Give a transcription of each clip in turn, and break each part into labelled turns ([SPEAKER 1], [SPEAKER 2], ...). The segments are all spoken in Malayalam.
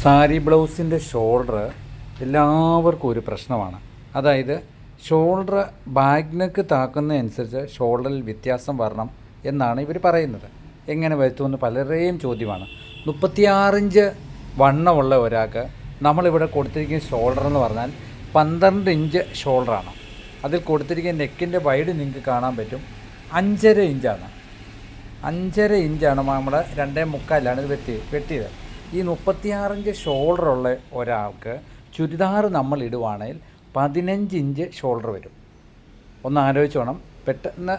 [SPEAKER 1] സാരി ബ്ലൗസിൻ്റെ ഷോൾഡർ എല്ലാവർക്കും ഒരു പ്രശ്നമാണ്. അതായത് ഷോൾഡർ ബാക്ക് നെക്ക് താക്കുന്നതനുസരിച്ച് ഷോൾഡറിൽ വ്യത്യാസം വരണം എന്നാണ് ഇവർ പറയുന്നത്. എങ്ങനെ വരുത്തുമെന്ന് പലരെയും ചോദ്യമാണ്. 36 ഇഞ്ച് വണ്ണമുള്ള ഒരാൾക്ക് നമ്മളിവിടെ കൊടുത്തിരിക്കുന്ന ഷോൾഡർ എന്ന് പറഞ്ഞാൽ 12 ഇഞ്ച് ഷോൾഡറാണ്. അതിൽ കൊടുത്തിരിക്കുന്ന നെക്കിൻ്റെ വൈഡ് നിങ്ങൾക്ക് കാണാൻ പറ്റും, 5.5 ഇഞ്ചാണ്. 5.5 ഇഞ്ചാണ് നമ്മൾ 2.25 വെട്ടിയത്. ഈ 36 ഇഞ്ച് ഷോൾഡറുള്ള ഒരാൾക്ക് ചുരിദാർ നമ്മൾ ഇടുവാണെങ്കിൽ 15 ഇഞ്ച് ഷോൾഡർ വരും. ഒന്ന് ആലോചിച്ച് വേണം. പെട്ടെന്ന്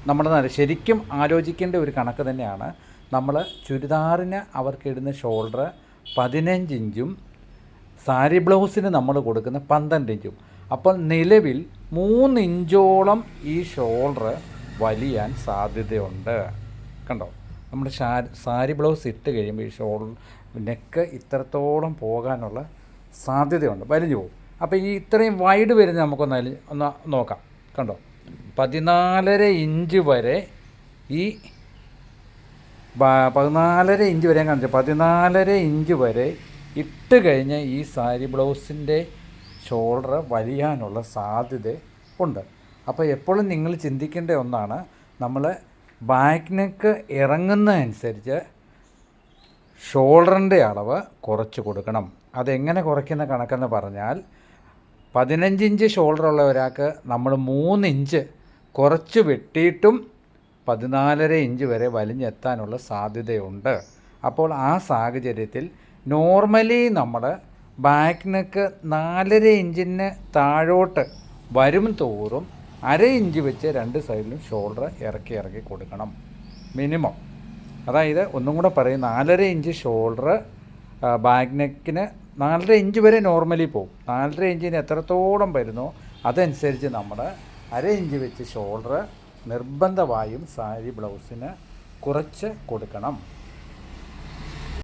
[SPEAKER 1] നമ്മൾ ശരിക്കും ആലോചിക്കേണ്ട ഒരു കണക്ക് തന്നെയാണ്. നമ്മൾ ചുരിദാറിന് അവർക്കിടുന്ന ഷോൾഡർ 15 ഇഞ്ചും സാരി ബ്ലൗസിന് നമ്മൾ കൊടുക്കുന്ന 12 ഇഞ്ചും. അപ്പോൾ നിലവിൽ 3 ഇഞ്ചോളം ഈ ഷോൾഡർ വലിയാൻ സാധ്യതയുണ്ട്. കണ്ടോ, നമ്മുടെ സാരി ബ്ലൗസ് ഇട്ട് കഴിയുമ്പോൾ ഈ നെക്ക് ഇത്രത്തോളം പോകാനുള്ള സാധ്യതയുണ്ട്, വലിഞ്ഞു പോകും. അപ്പോൾ ഈ ഇത്രയും വൈഡ് വരുന്നത് നമുക്കൊന്ന് നോക്കാം. കണ്ടോ, 14.5 ഇഞ്ച് വരെ ഈ 14.5 ഇഞ്ച് വരെ കാണിച്ചു. 14.5 ഇഞ്ച് വരെ ഇട്ട് കഴിഞ്ഞ് ഈ സാരി ബ്ലൗസിൻ്റെ ഷോൾഡർ വലിയാനുള്ള സാധ്യത ഉണ്ട്. അപ്പോൾ എപ്പോഴും നിങ്ങൾ ചിന്തിക്കേണ്ട ഒന്നാണ്, നമ്മൾ ബാക്ക് നെക്ക് ഇറങ്ങുന്നതനുസരിച്ച് ഷോൾഡറിൻ്റെ അളവ് കുറച്ച് കൊടുക്കണം. അതെങ്ങനെ കുറയ്ക്കുന്ന കണക്കെന്ന് പറഞ്ഞാൽ 15 ഇഞ്ച് ഷോൾഡറുള്ള ഒരാൾക്ക് നമ്മൾ 3 ഇഞ്ച് കുറച്ച് വെട്ടിയിട്ടും 14.5 ഇഞ്ച് വരെ വലിഞ്ഞെത്താനുള്ള സാധ്യതയുണ്ട്. അപ്പോൾ ആ സാഹചര്യത്തിൽ നോർമലി നമ്മൾ ബാക്ക് നെക്ക് 4.5 ഇഞ്ചിന് താഴോട്ട് വരും തോറും 1/2 ഇഞ്ച് വെച്ച് 2 സൈഡിലും ഷോൾഡർ ഇറക്കി കൊടുക്കണം മിനിമം. അതായത് ഒന്നും കൂടെ പറയും, 4.5 ഇഞ്ച് ഷോൾഡർ ബാക്ക് നെക്കിന് 4.5 ഇഞ്ച് വരെ നോർമലി പോകും. 4.5 ഇഞ്ചിന് എത്രത്തോളം വരുന്നോ അതനുസരിച്ച് നമ്മൾ 1/2 ഇഞ്ച് വെച്ച് ഷോൾഡർ നിർബന്ധമായും സാരി ബ്ലൗസിന് കുറച്ച് കൊടുക്കണം.